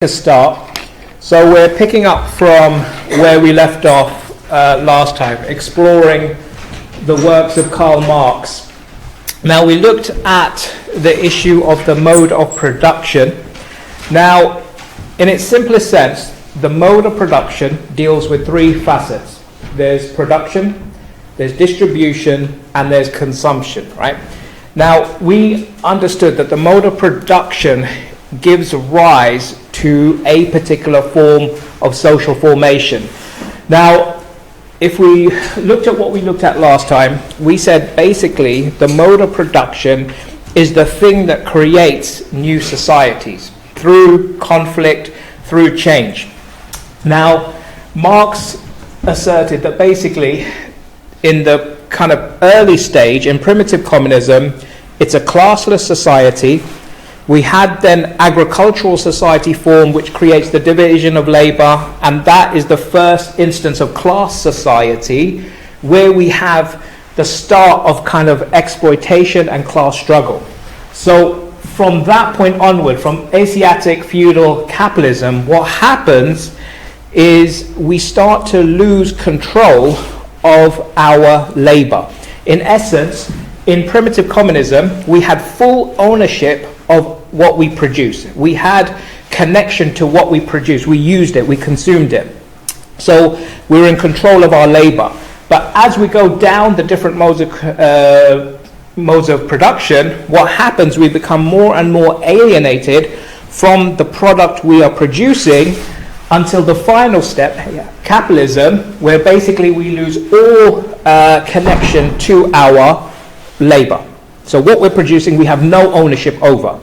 A start. So we're picking up from where we left off last time, exploring the works of Karl Marx. Now we looked at the issue of the mode of production. Now, in its simplest sense, the mode of production deals with three facets. There's production, there's distribution, and there's consumption, right? Now, we understood that the mode of production gives rise to a particular form of social formation. Now, if we looked at what we looked at last time, we said basically the mode of production is the thing that creates new societies through conflict, through change. Now, Marx asserted that basically in the kind of early stage, in primitive communism, it's a classless society. We had then agricultural society form, which creates the division of labor, and that is the first instance of class society, where we have the start of kind of exploitation and class struggle. So from that point onward, from Asiatic feudal capitalism, what happens is we start to lose control of our labor. In essence, in primitive communism, we had full ownership of what we produce. We had connection to what we produced. We used it, we consumed it. So we were in control of our labor. But as we go down the different modes of production, what happens, we become more and more alienated from the product we are producing until the final step, capitalism, where basically we lose all connection to our labor. So what we're producing, we have no ownership over.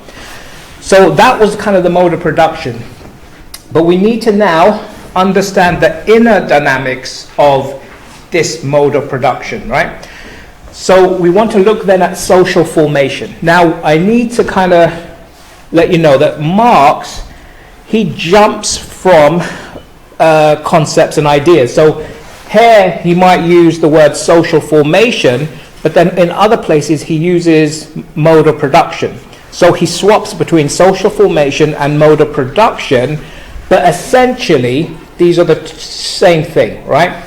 So that was kind of the mode of production. But we need to now understand the inner dynamics of this mode of production, right? So we want to look then at social formation. Now, I need to kind of let you know that Marx, he jumps from concepts and ideas. So here he might use the word social formation, but then in other places he uses mode of production. So he swaps between social formation and mode of production, but essentially these are the same thing, right?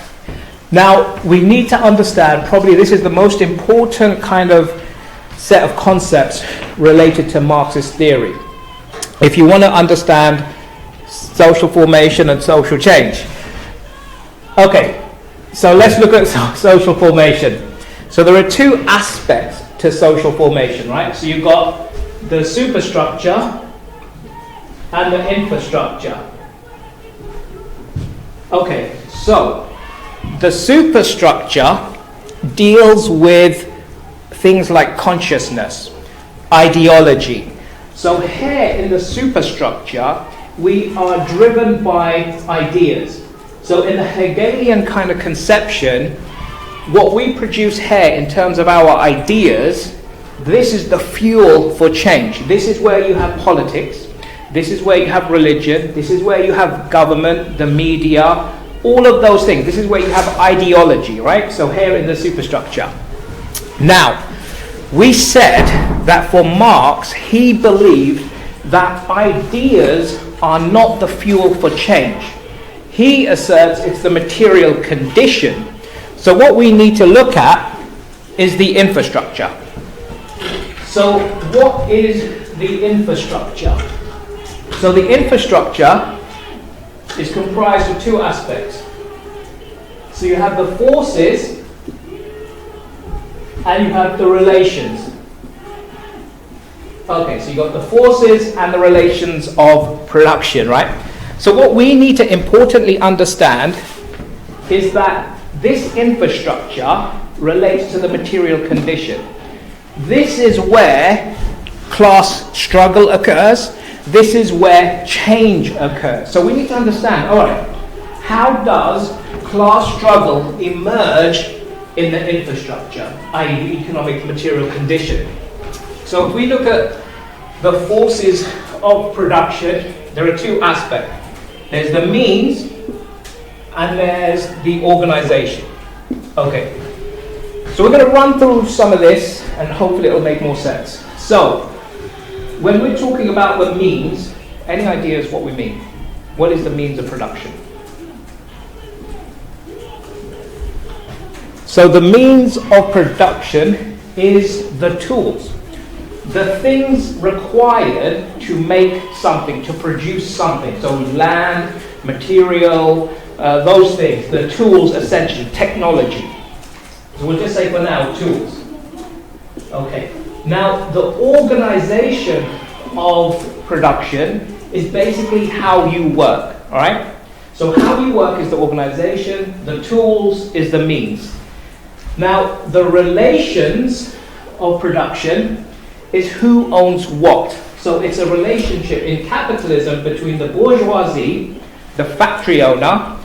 Now we need to understand, probably this is the most important kind of set of concepts related to Marxist theory. If you want to understand social formation and social change. Okay, so let's look at social formation. So there are two aspects to social formation, right? So you've got the superstructure and the infrastructure. Okay, so the superstructure deals with things like consciousness, ideology. So here in the superstructure, we are driven by ideas. So in the Hegelian kind of conception, what we produce here in terms of our ideas, this is the fuel for change. This is where you have politics. This is where you have religion. This is where you have government, the media, all of those things. This is where you have ideology, right? So here in the superstructure. Now, we said that for Marx, he believed that ideas are not the fuel for change. He asserts it's the material condition. So what we need to look at is the infrastructure. So what is the infrastructure? So the infrastructure is comprised of two aspects. So you have the forces and you have the relations. Okay, so you've got the forces and the relations of production, right? So what we need to importantly understand is that this infrastructure relates to the material condition. This is where class struggle occurs. This is where change occurs. So we need to understand, all right, how does class struggle emerge in the infrastructure, i.e. the economic material condition? So if we look at the forces of production, there are two aspects. There's the means and there's the organization. Okay. So we're going to run through some of this and hopefully it'll make more sense. So when we're talking about the means, Any ideas what we mean? What is the means of production? So the means of production is the tools. The things required to make something, to produce something. So land, material, those things. The tools, essentially, technology. So we'll just say for now, tools. Okay. Now, the organization of production is basically how you work. All right? So how you work is the organization. The tools is the means. Now, the relations of production is who owns what. So it's a relationship in capitalism between the bourgeoisie, the factory owner,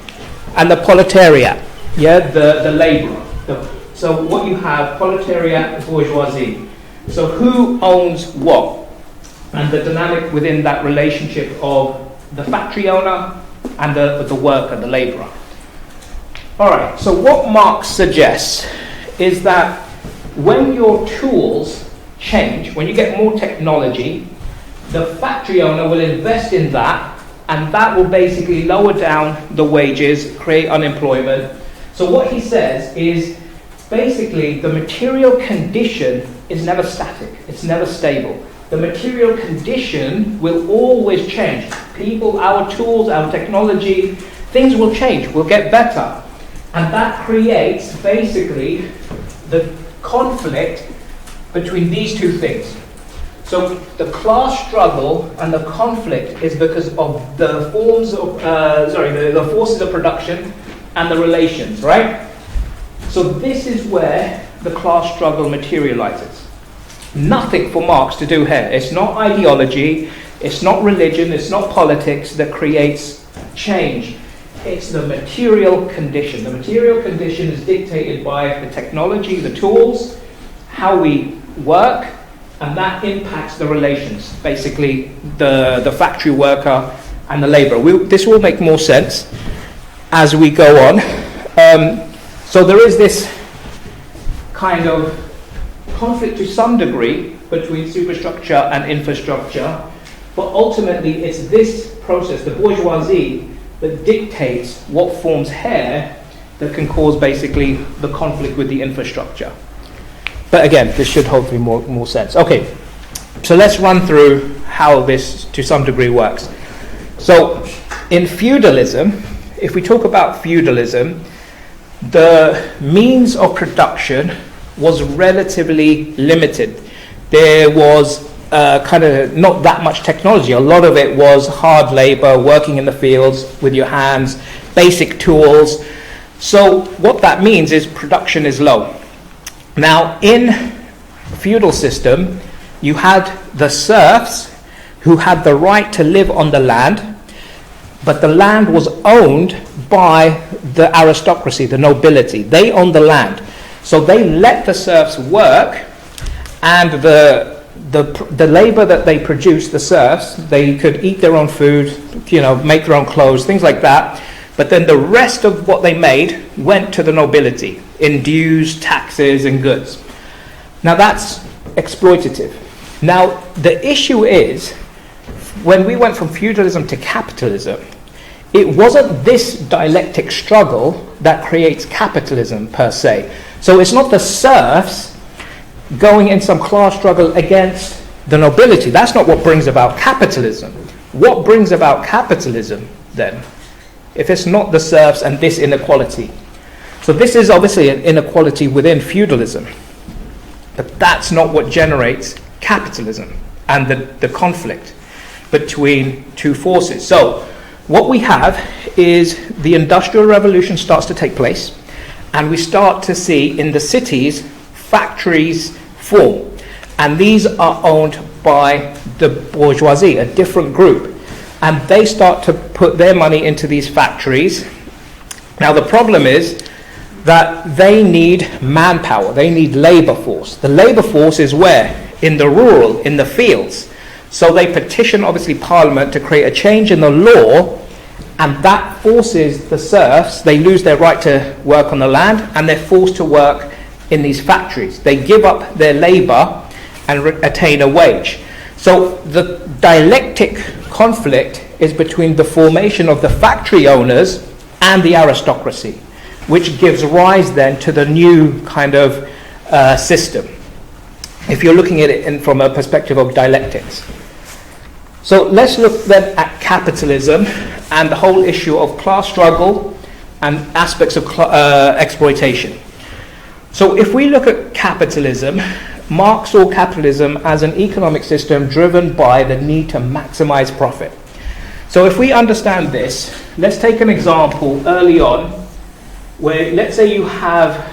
and the proletariat, the laborer. So what you have, proletariat, bourgeoisie. So who owns what? And the dynamic within that relationship of the factory owner and the worker, the laborer. All right, so what Marx suggests is that when your tools change, when you get more technology, the factory owner will invest in that, and that will basically lower down the wages, create unemployment. So what he says is basically the material condition is never static, it's never stable. The material condition will always change. People, our tools, our technology, things will change, will get better. And that creates basically the conflict between these two things. So the class struggle and the conflict is because of the forms of, the forces of production and the relations, right? So this is where the class struggle materializes. Nothing for Marx to do here. It's not ideology, it's not religion, it's not politics that creates change. It's the material condition. The material condition is dictated by the technology, the tools, how we work, and that impacts the relations, basically the factory worker and the laborer. This will make more sense as we go on. So there is this kind of conflict to some degree between superstructure and infrastructure, but ultimately it's this process, the bourgeoisie, that dictates what forms here that can cause basically the conflict with the infrastructure. But again, this should hopefully make more sense. Okay, so let's run through how this to some degree works. So in feudalism, if we talk about feudalism, the means of production was relatively limited. There was kind of not that much technology. A lot of it was hard labor, working in the fields with your hands, basic tools. So what that means is production is low. Now, in feudal system, you had the serfs who had the right to live on the land, but the land was owned by the aristocracy, the nobility. They owned the land. So they let the serfs work, and the labor that they produced, the serfs, they could eat their own food, make their own clothes, things like that. But then the rest of what they made went to the nobility in dues, taxes, and goods. Now that's exploitative. Now the issue is, when we went from feudalism to capitalism, it wasn't this dialectic struggle that creates capitalism per se. So it's not the serfs going in some class struggle against the nobility. That's not what brings about capitalism. What brings about capitalism then, if it's not the serfs and this inequality? So this is obviously an inequality within feudalism, but that's not what generates capitalism and the conflict between two forces. So what we have is the Industrial Revolution starts to take place, and we start to see in the cities factories form, and these are owned by the bourgeoisie, a different group, and they start to put their money into these factories. Now the problem is that they need manpower, they need labor force. The labor force is where? In the rural, in the fields. So they petition obviously Parliament to create a change in the law, and that forces the serfs, they lose their right to work on the land, and they're forced to work in these factories. They give up their labor and attain a wage. So the dialectic conflict is between the formation of the factory owners and the aristocracy, which gives rise then to the new kind of system, if you're looking at it from a perspective of dialectics. So let's look then at capitalism and the whole issue of class struggle and aspects of exploitation. So if we look at capitalism, Marx saw capitalism as an economic system driven by the need to maximize profit. So if we understand this, let's take an example early on where, let's say you have,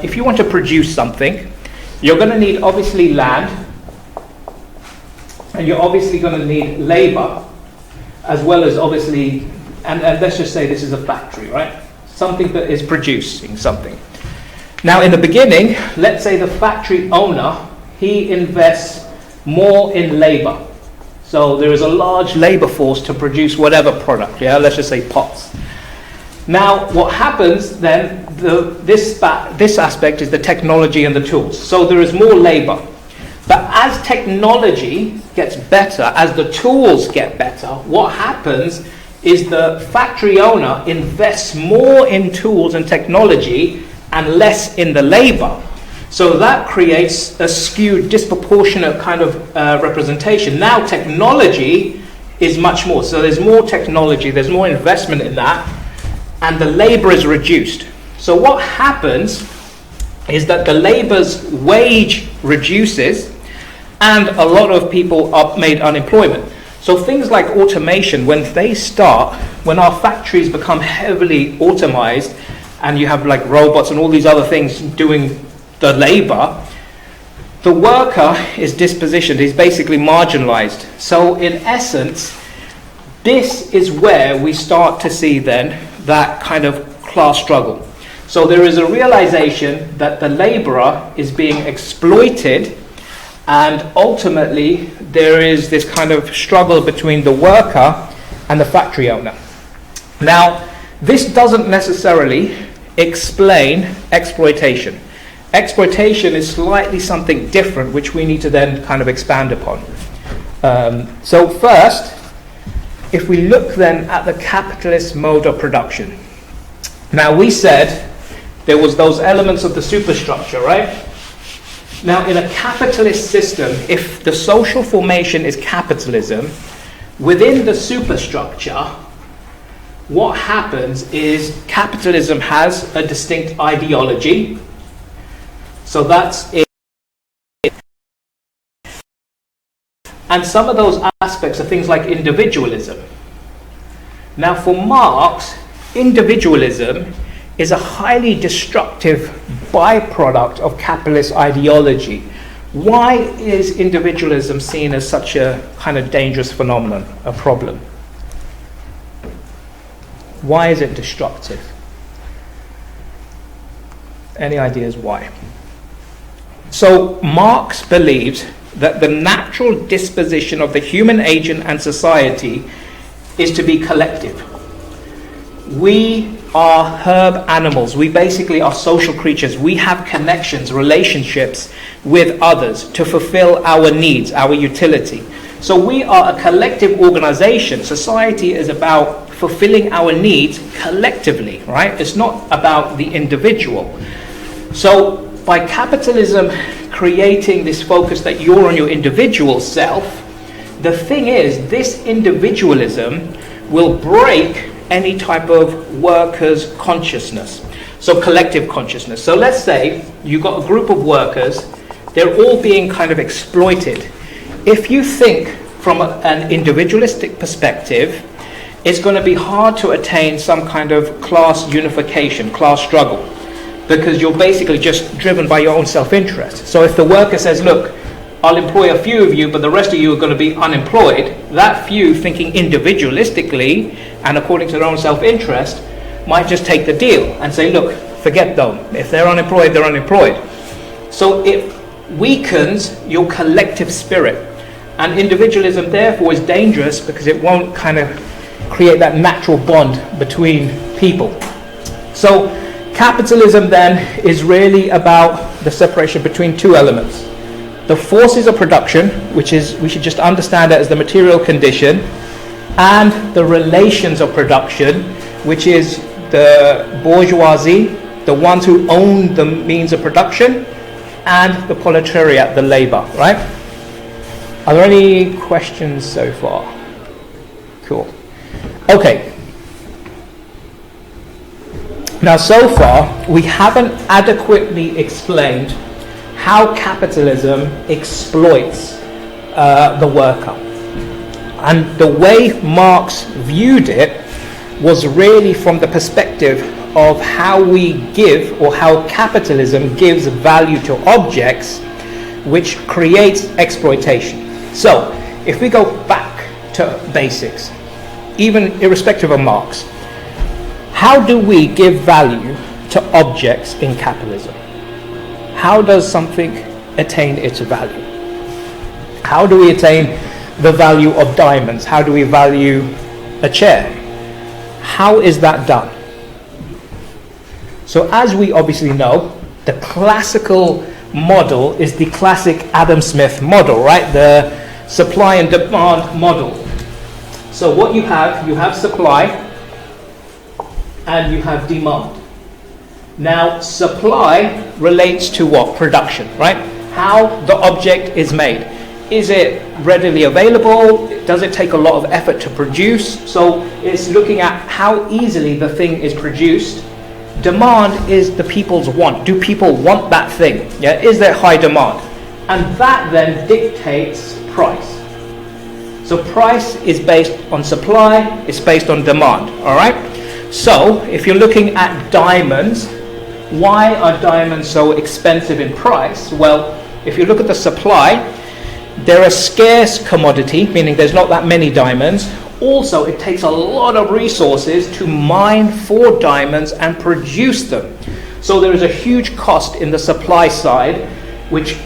if you want to produce something, you're going to need obviously land, and you're obviously going to need labor, as well as obviously, and let's just say this is a factory, right? Something that is producing something. Now in the beginning, let's say the factory owner, he invests more in labor. So there is a large labor force to produce whatever product, let's just say pots. Now what happens then, this aspect is the technology and the tools. So there is more labor. But as technology gets better, as the tools get better, what happens is the factory owner invests more in tools and technology and less in the labor. So that creates a skewed, disproportionate kind of representation. Now technology is much more. So there's more technology, there's more investment in that, and the labor is reduced. So what happens is that the labor's wage reduces, and a lot of people are made unemployment. So things like automation, when they start, when our factories become heavily automized, and you have like robots and all these other things doing the labor, the worker is dispositioned, he's basically marginalized. So in essence, this is where we start to see then that kind of class struggle. So there is a realization that the laborer is being exploited, and ultimately there is this kind of struggle between the worker and the factory owner. Now, this doesn't necessarily explain exploitation. Exploitation is slightly something different, which we need to then kind of expand upon. So first, if we look then at the capitalist mode of production. Now we said there was those elements of the superstructure, right? Now in a capitalist system, if the social formation is capitalism, within the superstructure, what happens is capitalism has a distinct ideology. So that's it. And some of those aspects are things like individualism. Now for Marx, individualism is a highly destructive byproduct of capitalist ideology. Why is individualism seen as such a kind of dangerous phenomenon, a problem? Why is it destructive? Any ideas why? So Marx believes that the natural disposition of the human agent and society is to be collective. We are herb animals. We basically are social creatures. We have connections, relationships with others to fulfill our needs, our utility. So we are a collective organization. Society is about fulfilling our needs collectively, right? It's not about the individual. So by capitalism creating this focus that you're on your individual self, the thing is, this individualism will break any type of workers' consciousness. So collective consciousness. So let's say you've got a group of workers, they're all being kind of exploited. If you think from an individualistic perspective, it's going to be hard to attain some kind of class unification, class struggle, because you're basically just driven by your own self-interest. So if the worker says, look, I'll employ a few of you, but the rest of you are going to be unemployed, that few, thinking individualistically and according to their own self-interest, might just take the deal and say, look, forget them. If they're unemployed, they're unemployed. So it weakens your collective spirit. And individualism, therefore, is dangerous because it won't kind of create that natural bond between people. So capitalism then is really about the separation between two elements. the forces of production, which is, we should just understand it as the material condition, and the relations of production, which is the bourgeoisie, the ones who own the means of production, and the proletariat, the labor, right? Are there any questions so far? Cool. Okay. Now, so far, we haven't adequately explained how capitalism exploits the worker. And the way Marx viewed it was really from the perspective of how we give, or how capitalism gives value to objects, which creates exploitation. So, if we go back to basics, even irrespective of Marx, how do we give value to objects in capitalism? How does something attain its value? How do we attain the value of diamonds? How do we value a chair? How is that done? So as we obviously know, the classical model is the classic Adam Smith model, right? The supply and demand model. So what you have supply and you have demand. Now, supply relates to what? Production, right? How the object is made. Is it readily available? Does it take a lot of effort to produce? So it's looking at how easily the thing is produced. Demand is the people's want. Do people want that thing? Yeah, is there high demand? And that then dictates price. So price is based on supply, it's based on demand, all right? So if you're looking at diamonds, why are diamonds so expensive in price? Well, if you look at the supply, they're a scarce commodity, meaning there's not that many diamonds. Also, it takes a lot of resources to mine for diamonds and produce them. So there is a huge cost in the supply side, which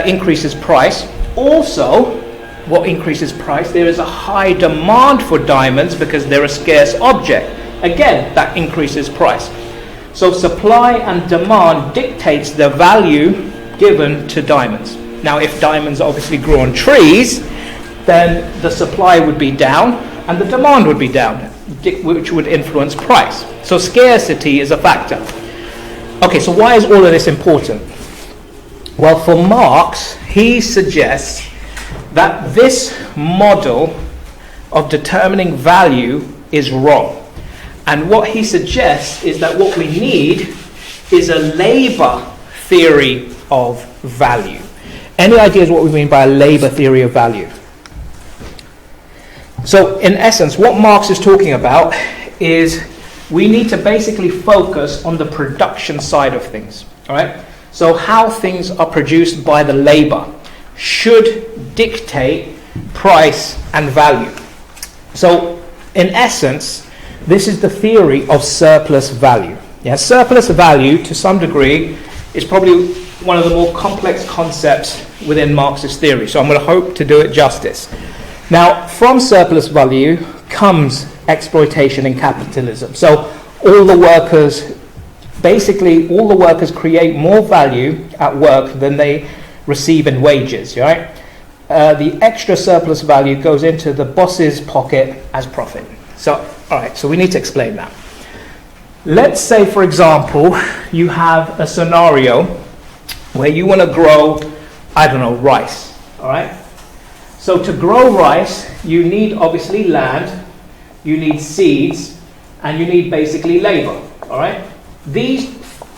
increases price. Also, what increases price? There is a high demand for diamonds because they're a scarce object. Again, that increases price. So supply and demand dictates the value given to diamonds. Now, if diamonds obviously grew on trees, then the supply would be down and the demand would be down, which would influence price. So scarcity is a factor. Okay, so why is all of this important? Well, for Marx, he suggests that this model of determining value is wrong. And what he suggests is that what we need is a labor theory of value. Any ideas what we mean by a labor theory of value? So in essence, what Marx is talking about is we need to basically focus on the production side of things. All right? So how things are produced by the labor should dictate price and value. So in essence, this is the theory of surplus value. Yeah, surplus value, to some degree, is probably one of the more complex concepts within Marxist theory. So I'm going to hope to do it justice. Now, from surplus value comes exploitation in capitalism. So all the workers create more value at work than they receive in wages, right? The extra surplus value goes into the boss's pocket as profit. So, all right, so we need to explain that. Let's say, for example, you have a scenario where you want to grow, I don't know, rice, all right? So to grow rice, you need obviously land, you need seeds, and you need basically labor, all right? These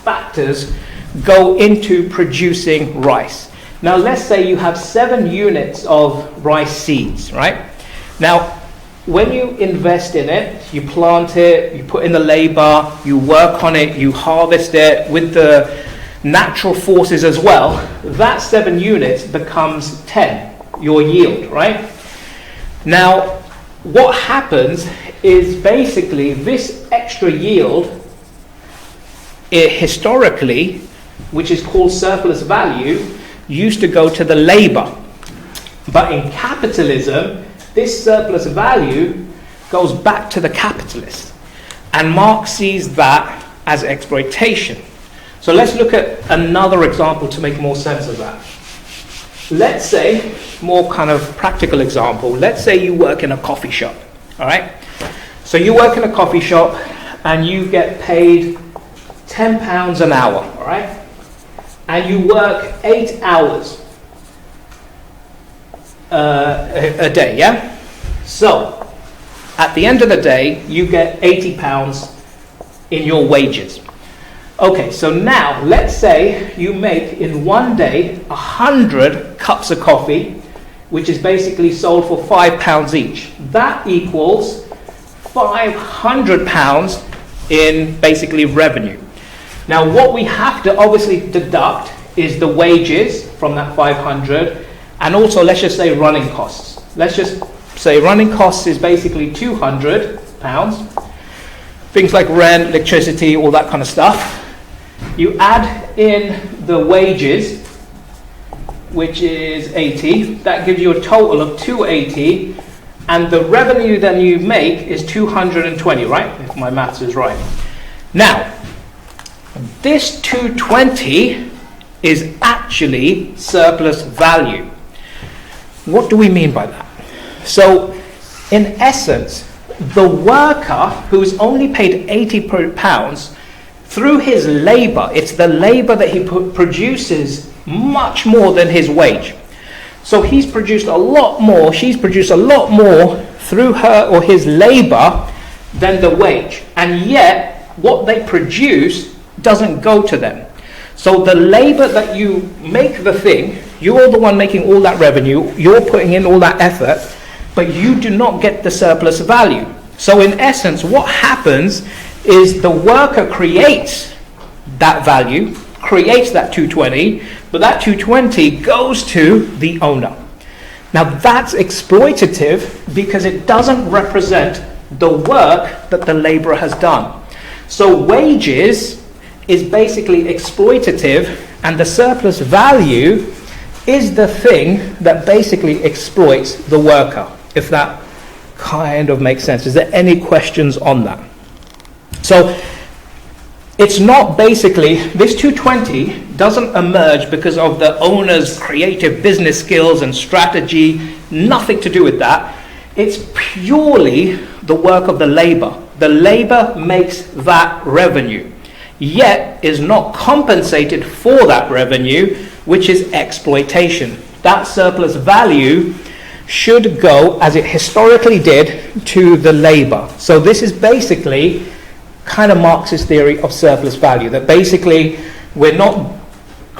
factors go into producing rice. Now let's say you have 7 units of rice seeds, right? Now, when you invest in it, you plant it, you put in the labor, you work on it, you harvest it with the natural forces as well, that 7 units becomes 10, your yield, right? Now, what happens is basically this extra yield, historically, which is called surplus value, used to go to the labor. But in capitalism, this surplus value goes back to the capitalist. And Marx sees that as exploitation. So let's look at another example to make more sense of that. let's say, more kind of practical example, let's say you work in a coffee shop, all right? So you work in a coffee shop and you get paid £10 an hour, all right? And you work 8 hours a day, yeah? So, at the end of the day, you get £80 in your wages. Okay, so now, let's say you make in one day 100 cups of coffee, which is basically sold for £5 each. That equals £500 in basically revenue. Now, what we have to obviously deduct is the wages from that 500, and also let's just say running costs. Let's just say running costs is basically £200, things like rent, electricity, all that kind of stuff. You add in the wages, which is 80. That gives you a total of 280, and the revenue that you make is 220, right? If my maths is right. Now, this 220 is actually surplus value. What do we mean by that? So, in essence, the worker who's only paid £80, through his labour, it's the labour that he produces much more than his wage. So he's produced a lot more, she's produced a lot more through her or his labour than the wage. And yet, what they produce doesn't go to them. So the labour that you make the thing, you're the one making all that revenue, you're putting in all that effort, but you do not get the surplus value. So in essence, what happens is the worker creates that value, creates that 220, but that 220 goes to the owner. Now that's exploitative because it doesn't represent the work that the labourer has done. So wages is basically exploitative, and the surplus value is the thing that basically exploits the worker, if that kind of makes sense. Is there any questions on that? So it's not basically, this 220 doesn't emerge because of the owner's creative business skills and strategy, nothing to do with that. It's purely the work of the labour. The labour makes that revenue, yet is not compensated for that revenue, which is exploitation. That surplus value should go, as it historically did, to the labour. So this is basically kind of Marx's theory of surplus value, that basically we're not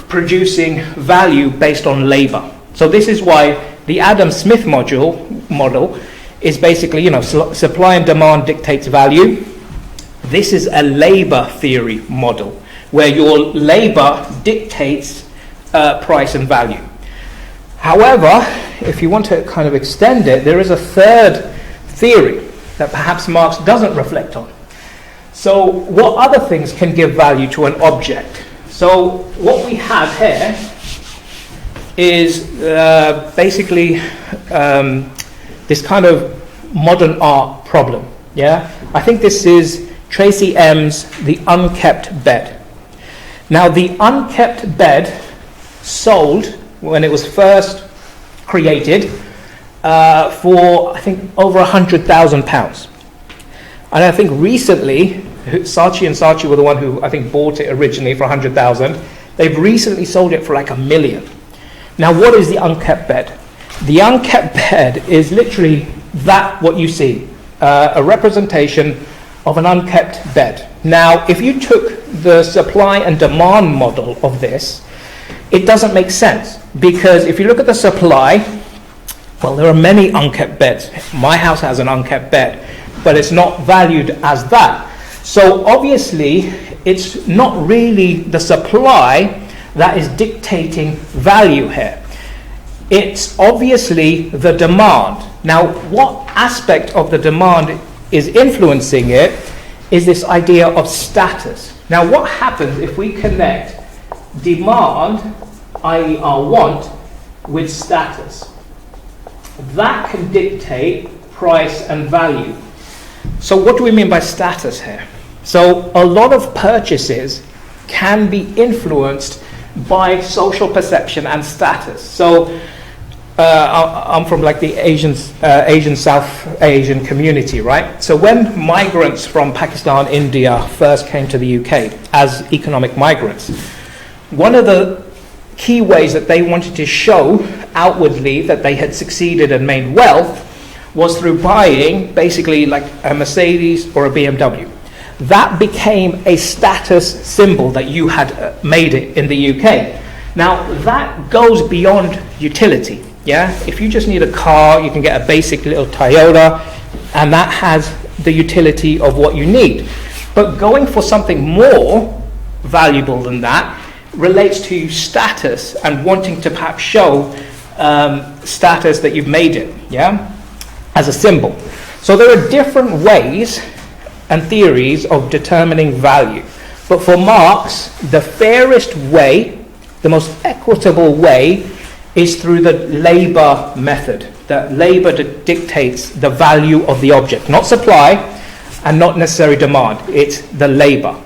producing value based on labour. So this is why the Adam Smith model is basically, supply and demand dictates value. This is a labour theory model, where your labour dictates price and value. However, if you want to kind of extend it, there is a third theory that perhaps Marx doesn't reflect on. So what other things can give value to an object? So what we have here is basically this kind of modern art problem. Yeah, I think this is Tracy M's The Unkept Bed. Now, the unkept bed sold when it was first created for, I think, over £100,000. And I think recently, Saatchi and Saatchi were the one who, I think, bought it originally for £100,000. They've recently sold it for like £1 million. Now, what is the unkept bed? The unkept bed is literally that, what you see, a representation of an unkept bed. Now, if you took the supply and demand model of this, it doesn't make sense, because if you look at the supply, well, there are many unkept beds. My house has an unkept bed, but it's not valued as that. So obviously, it's not really the supply that is dictating value here. It's obviously the demand. Now, what aspect of the demand is influencing it is this idea of status. Now, what happens if we connect demand, i.e. our want, with status? That can dictate price and value. So what do we mean by status here? So a lot of purchases can be influenced by social perception and status. So I'm from like the Asian South Asian community, right? So when migrants from Pakistan, India first came to the UK as economic migrants, one of the key ways that they wanted to show outwardly that they had succeeded and made wealth was through buying basically like a Mercedes or a BMW. That became a status symbol that you had made it in the UK. Now that goes beyond utility. Yeah, if you just need a car, you can get a basic little Toyota, and that has the utility of what you need. But going for something more valuable than that relates to status and wanting to perhaps show status that you've made it, yeah, as a symbol. So there are different ways and theories of determining value. But for Marx, the fairest way, the most equitable way, is through the labor method. That labor dictates the value of the object, not supply and not necessary demand. It's the labor.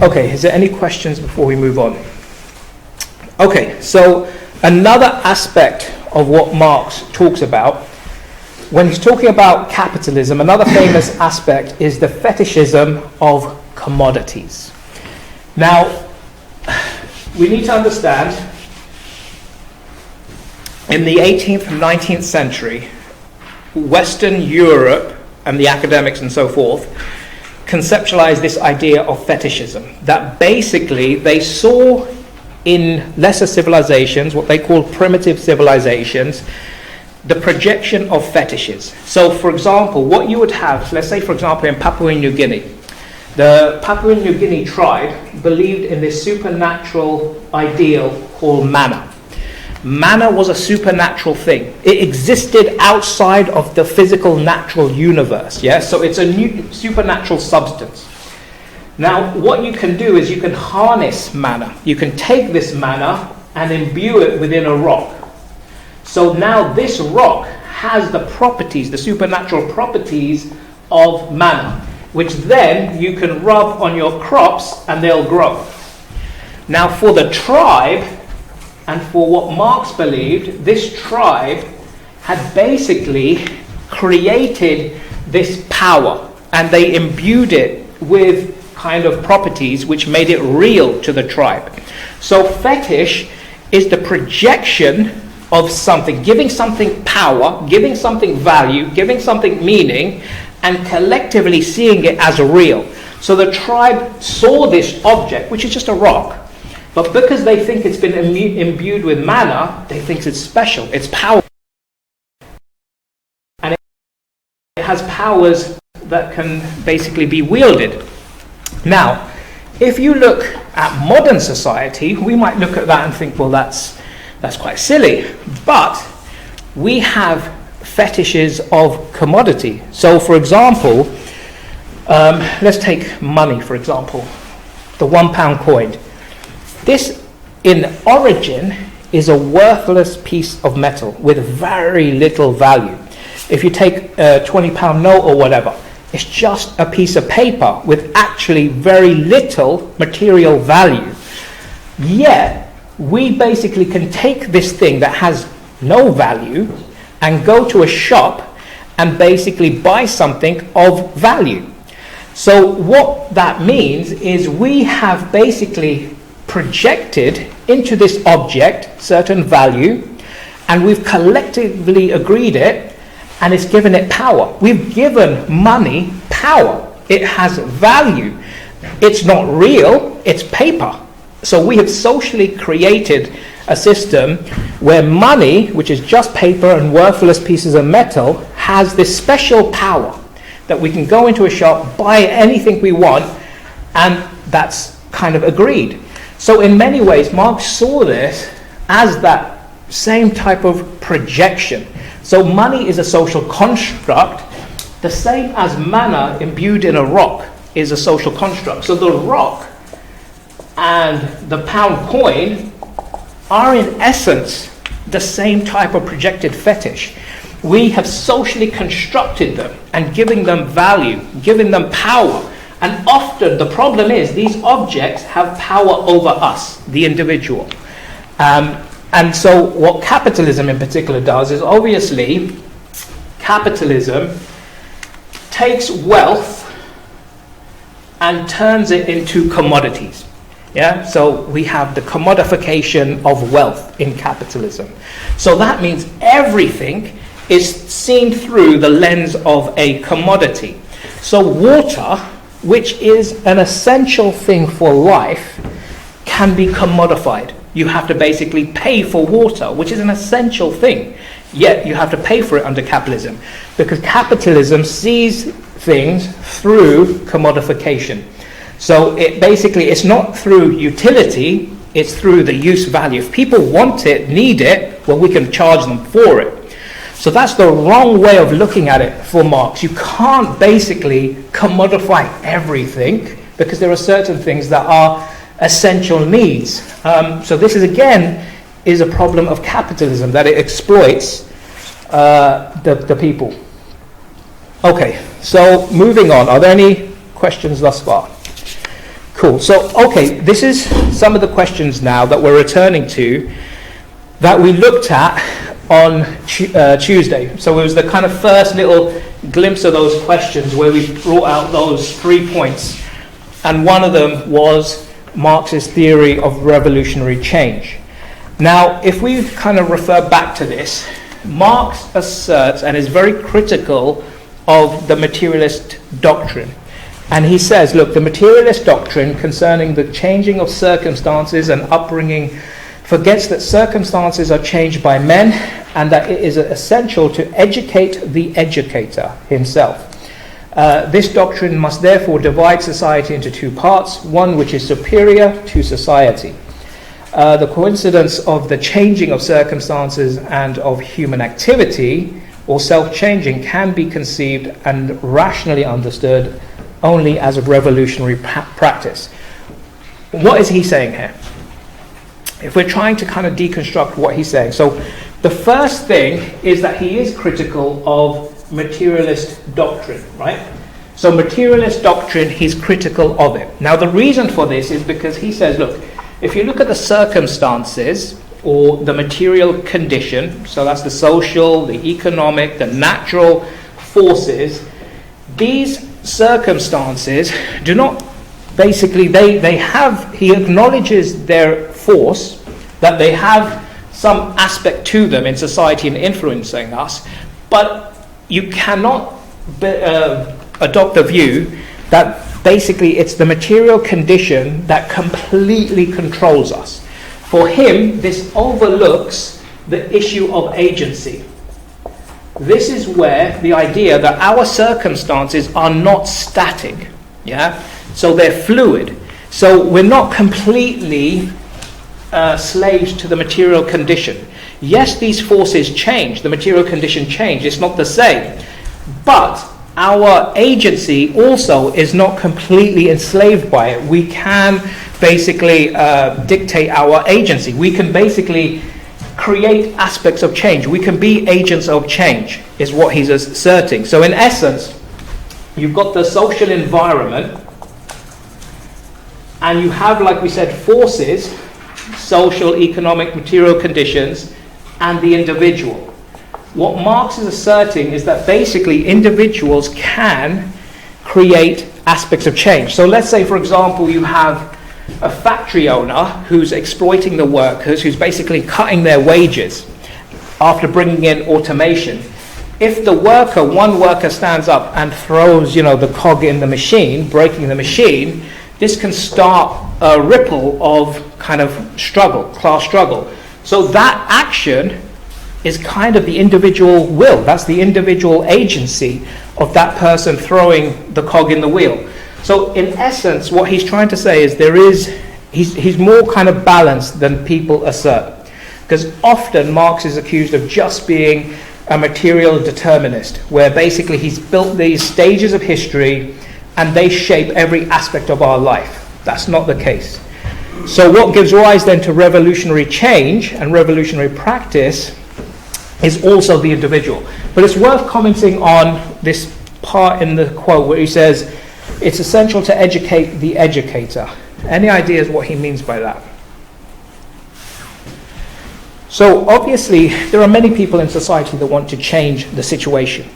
Okay, is there any questions before we move on? Okay, so another aspect of what Marx talks about, when he's talking about capitalism, another famous aspect is the fetishism of commodities. Now, we need to understand, in the 18th and 19th century, Western Europe and the academics and so forth conceptualized this idea of fetishism, that basically they saw in lesser civilizations, what they call primitive civilizations, the projection of fetishes. So for example, what you would have, let's say for example in Papua New Guinea, the Papua New Guinea tribe believed in this supernatural ideal called manna. Manna was a supernatural thing. It existed outside of the physical natural universe. Yeah? So it's a new supernatural substance. Now, what you can do is you can harness manna. You can take this manna and imbue it within a rock. So now this rock has the properties, the supernatural properties of manna, which then you can rub on your crops and they'll grow. Now for the tribe, and for what Marx believed, this tribe had basically created this power, and they imbued it with kind of properties which made it real to the tribe. So fetish is the projection of something, giving something power, giving something value, giving something meaning, and collectively seeing it as real. So the tribe saw this object, which is just a rock, but because they think it's been imbued with manna, they think it's special, it's powerful. And it has powers that can basically be wielded. Now, if you look at modern society, we might look at that and think, well, that's quite silly. But we have fetishes of commodity. So, for example, let's take money, for example, the £1 coin. This, in origin, is a worthless piece of metal with very little value. If you take a £20 note or whatever, it's just a piece of paper with actually very little material value. Yet, we basically can take this thing that has no value and go to a shop and basically buy something of value. So what that means is we have basically projected into this object certain value, and we've collectively agreed it, and it's given it power. We've given money power. It has value. It's not real, it's paper. So we have socially created a system where money, which is just paper and worthless pieces of metal, has this special power that we can go into a shop, buy anything we want, and that's kind of agreed. So in many ways, Marx saw this as that same type of projection. So money is a social construct, the same as manna imbued in a rock is a social construct. So the rock and the pound coin are in essence the same type of projected fetish. We have socially constructed them and giving them value, giving them power, And often the problem is these objects have power over us, the individual. And so what capitalism in particular does is obviously capitalism takes wealth and turns it into commodities. Yeah, so we have the commodification of wealth in capitalism. So that means everything is seen through the lens of a commodity. So water, which is an essential thing for life, can be commodified. You have to basically pay for water, which is an essential thing. Yet you have to pay for it under capitalism, because capitalism sees things through commodification. So it's not through utility, it's through the use value. If people want it, need it, well, we can charge them for it. So that's the wrong way of looking at it for Marx. You can't basically commodify everything, because there are certain things that are essential needs. So this is a problem of capitalism, that it exploits the people. Okay, so moving on. Are there any questions thus far? Cool. So, okay, this is some of the questions now that we're returning to that we looked at on Tuesday. So it was the kind of first little glimpse of those questions where we brought out those 3 points. And one of them was Marx's theory of revolutionary change. Now, if we kind of refer back to this, Marx asserts and is very critical of the materialist doctrine. And he says, look, the materialist doctrine concerning the changing of circumstances and upbringing forgets that circumstances are changed by men, and that it is essential to educate the educator himself. This doctrine must therefore divide society into two parts, one which is superior to society. The coincidence of the changing of circumstances and of human activity, or self-changing, can be conceived and rationally understood only as a revolutionary practice. What is he saying here? If we're trying to kind of deconstruct what he's saying. So the first thing is that he is critical of materialist doctrine, right? So materialist doctrine, he's critical of it. Now the reason for this is because he says, look, if you look at the circumstances or the material condition, so that's the social, the economic, the natural forces, these circumstances do not basically, they have, he acknowledges their force, that they have some aspect to them in society and influencing us, but you cannot adopt a view that basically it's the material condition that completely controls us. For him, this overlooks the issue of agency. This is where the idea that our circumstances are not static, yeah? So they're fluid. So we're not completely slaves to the material condition. Yes, these forces change, the material condition change, it's not the same. But our agency also is not completely enslaved by it. We can basically dictate our agency. We can basically create aspects of change. We can be agents of change, is what he's asserting. So in essence, you've got the social environment, and you have, like we said, forces, social, economic, material conditions, and the individual. What Marx is asserting is that basically individuals can create aspects of change. So let's say, for example, you have a factory owner who's exploiting the workers, who's basically cutting their wages after bringing in automation. If one worker stands up and throws, the cog in the machine, breaking the machine, this can start a ripple of kind of class struggle. So that action is kind of the individual will. That's the individual agency of that person throwing the cog in the wheel. So in essence, what he's trying to say is he's more kind of balanced than people assert. Because often Marx is accused of just being a material determinist, where basically he's built these stages of history and they shape every aspect of our life. That's not the case. So what gives rise then to revolutionary change and revolutionary practice is also the individual. But it's worth commenting on this part in the quote where he says, It's essential to educate the educator. Any ideas what he means by that? So obviously, there are many people in society that want to change the situation.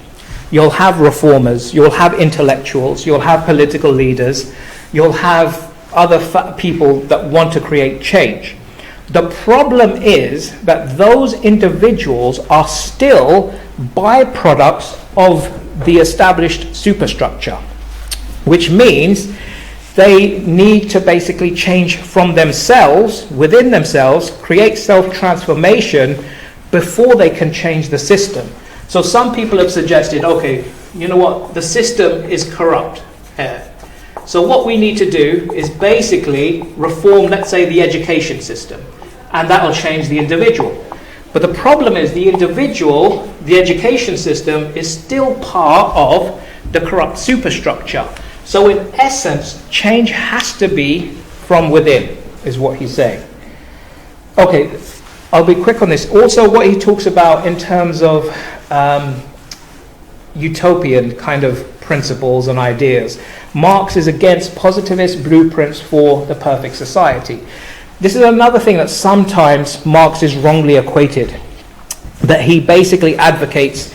You'll have reformers, you'll have intellectuals, you'll have political leaders, you'll have other people that want to create change. The problem is that those individuals are still byproducts of the established superstructure, which means they need to basically change from themselves, within themselves, create self-transformation before they can change the system. So some people have suggested, okay, you know what, the system is corrupt here. So what we need to do is basically reform, let's say, the education system, and that will change the individual. But the problem is the individual, the education system, is still part of the corrupt superstructure. So in essence, change has to be from within, is what he's saying. Okay, I'll be quick on this. Also, what he talks about in terms of utopian kind of principles and ideas. Marx is against positivist blueprints for the perfect society. This is another thing that sometimes Marx is wrongly equated, that he basically advocates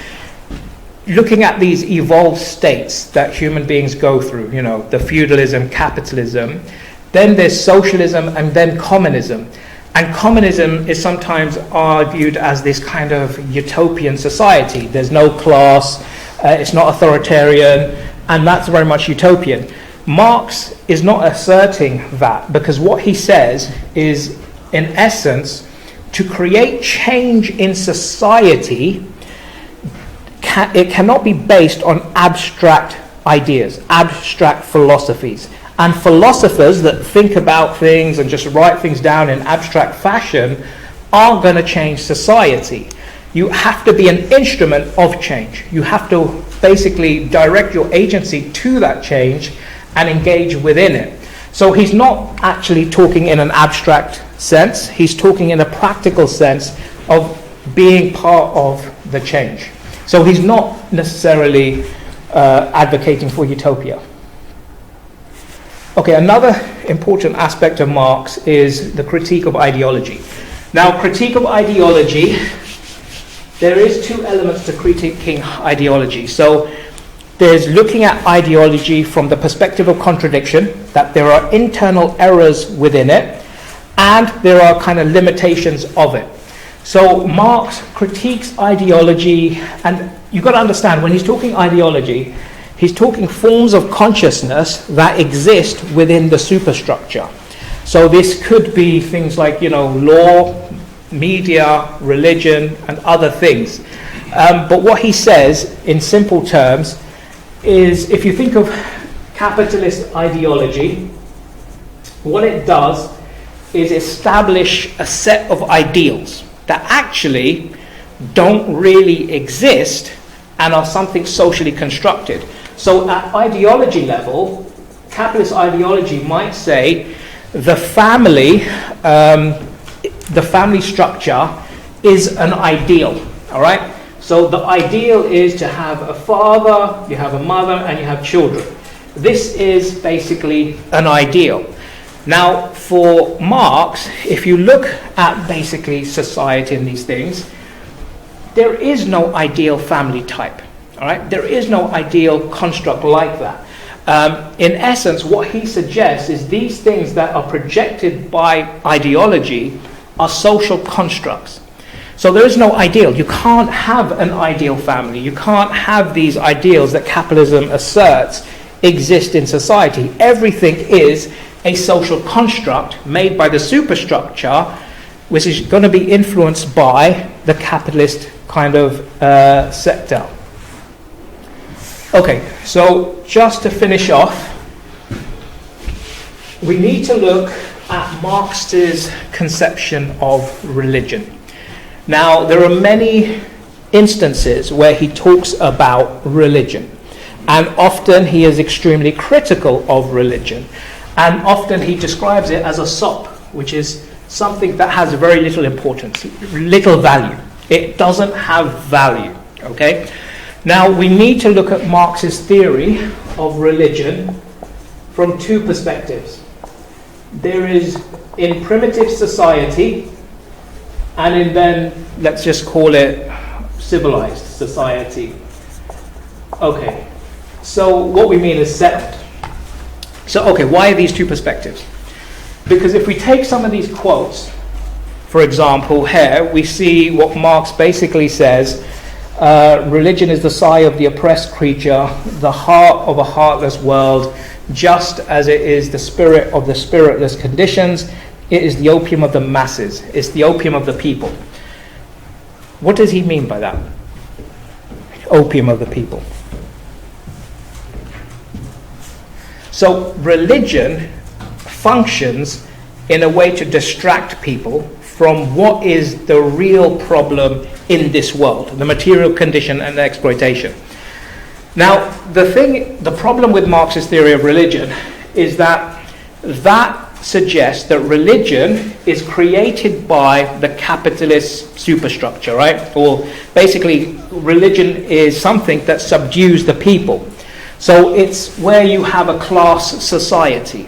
looking at these evolved states that human beings go through, you know, the feudalism, capitalism, then there's socialism, and then communism. And communism is sometimes argued as this kind of utopian society. There's no class, it's not authoritarian, and that's very much utopian. Marx is not asserting that, because what he says is, in essence, to create change in society, it cannot be based on abstract ideas, abstract philosophies. And philosophers that think about things and just write things down in abstract fashion aren't going to change society. You have to be an instrument of change. You have to basically direct your agency to that change and engage within it. So he's not actually talking in an abstract sense. He's talking in a practical sense of being part of the change. So he's not necessarily advocating for utopia. Okay, another important aspect of Marx is the critique of ideology. Now, critique of ideology, there is two elements to critiquing ideology. So there's looking at ideology from the perspective of contradiction, that there are internal errors within it, and there are kind of limitations of it. So Marx critiques ideology, and you've got to understand, when he's talking ideology, he's talking forms of consciousness that exist within the superstructure. So this could be things like, you know, law, media, religion, and other things. But what he says, in simple terms, is if you think of capitalist ideology, what it does is establish a set of ideals that actually don't really exist and are something socially constructed. So at ideology level, capitalist ideology might say the family structure is an ideal, all right? So the ideal is to have a father, you have a mother, and you have children. This is basically an ideal. Now, for Marx, if you look at basically society and these things, there is no ideal family type. All right? There is no ideal construct like that. In essence, what he suggests is these things that are projected by ideology are social constructs. So there is no ideal. You can't have an ideal family. You can't have these ideals that capitalism asserts exist in society. Everything is a social construct made by the superstructure, which is going to be influenced by the capitalist kind of sector. Okay, so just to finish off, we need to look at Marx's conception of religion. Now, there are many instances where he talks about religion, and often he is extremely critical of religion, and often he describes it as a sop, which is something that has very little importance, little value. It doesn't have value, okay? Now, we need to look at Marx's theory of religion from two perspectives. There is in primitive society, and in then, let's just call it civilized society. Okay, so what we mean is settled. So, okay, why are these two perspectives? Because if we take some of these quotes, for example, here we see what Marx basically says, religion is the sigh of the oppressed creature, the heart of a heartless world, just as it is the spirit of the spiritless conditions. It is the opium of the masses. It's the opium of the people. What does he mean by that? Opium of the people. So religion functions in a way to distract people from what is the real problem in this world, the material condition and the exploitation. Now, the problem with Marx's theory of religion is that suggests that religion is created by the capitalist superstructure, right? Or basically, religion is something that subdues the people. So it's where you have a class society.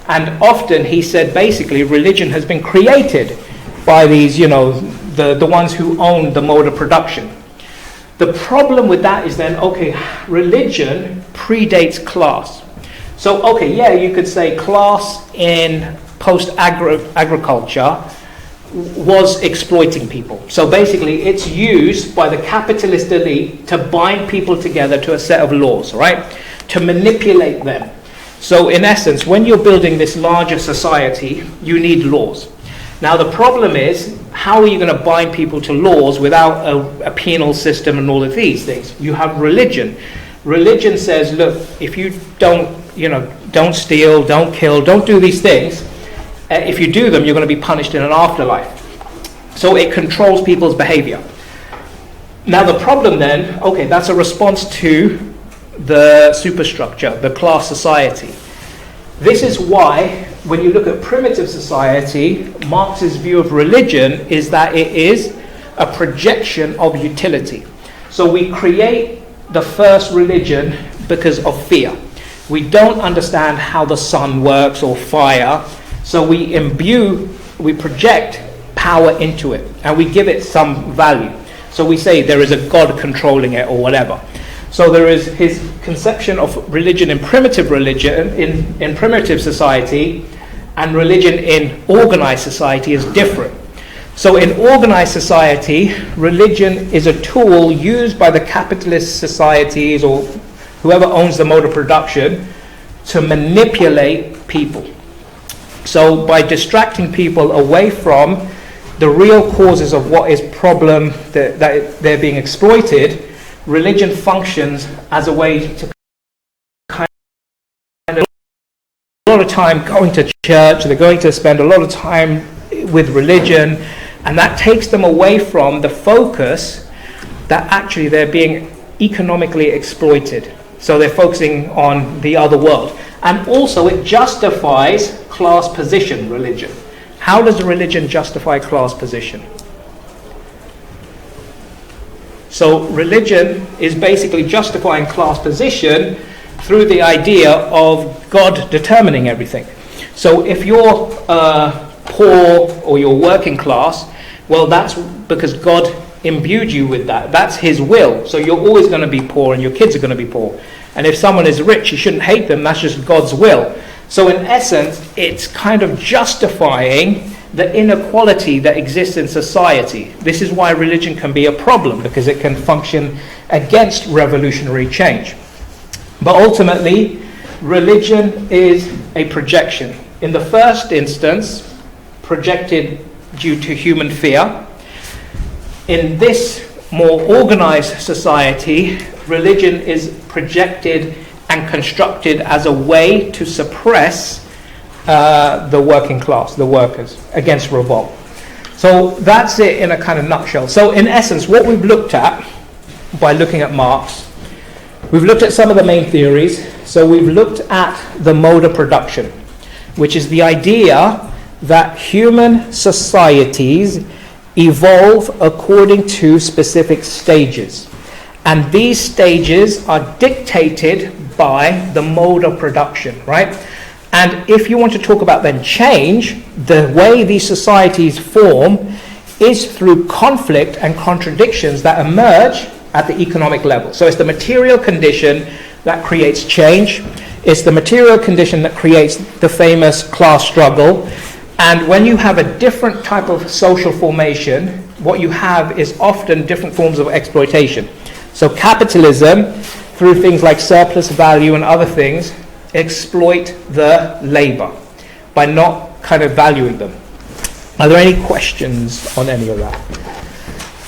And often he said basically religion has been created by these, the ones who own the mode of production. The problem with that is then, okay, religion predates class. So, okay, yeah, you could say class in post-agriculture was exploiting people. So basically, it's used by the capitalist elite to bind people together to a set of laws, right? To manipulate them. So in essence, when you're building this larger society, you need laws. Now the problem is, how are you going to bind people to laws without a penal system and all of these things? You have religion. Religion says, look, if you don't steal, don't kill, don't do these things, if you do them, you're going to be punished in an afterlife. So it controls people's behavior. Now the problem then, okay, that's a response to the superstructure, the class society. This is why, when you look at primitive society, Marx's view of religion is that it is a projection of utility. So we create the first religion because of fear. We don't understand how the sun works or fire, so we project power into it, and we give it some value. So we say there is a God controlling it or whatever. So there is his conception of religion in primitive society, and religion in organized society is different. So in organized society, religion is a tool used by the capitalist societies or whoever owns the mode of production to manipulate people. So by distracting people away from the real causes of what is problem that they're being exploited, religion functions as a way to kind of a lot of time going to church. They're going to spend a lot of time with religion, and that takes them away from the focus that actually they're being economically exploited. So they're focusing on the other world. And also it justifies class position, religion. How does religion justify class position? So religion is basically justifying class position through the idea of God determining everything. So if you're poor or you're working class, well, that's because God imbued you with that. That's his will. So you're always going to be poor and your kids are going to be poor. And if someone is rich, you shouldn't hate them. That's just God's will. So in essence, it's kind of justifying the inequality that exists in society. This is why religion can be a problem, because it can function against revolutionary change. But ultimately, religion is a projection. In the first instance, projected due to human fear. In this more organized society, religion is projected and constructed as a way to suppress the working class, the workers, against revolt. So that's it in a kind of nutshell. So in essence, what we've looked at by looking at Marx, we've looked at some of the main theories. So we've looked at the mode of production, which is the idea that human societies evolve according to specific stages. And these stages are dictated by the mode of production, right? And if you want to talk about then change, the way these societies form is through conflict and contradictions that emerge at the economic level. So it's the material condition that creates change. It's the material condition that creates the famous class struggle. And when you have a different type of social formation, what you have is often different forms of exploitation. So capitalism, through things like surplus value and other things, exploit the labor by not kind of valuing them. Are there any questions on any of that?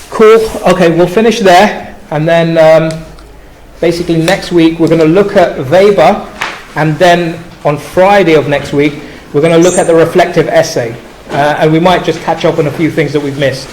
Cool. Okay, we'll finish there. And then basically next week we're going to look at Weber. And then on Friday of next week, we're going to look at the reflective essay. And we might just catch up on a few things that we've missed.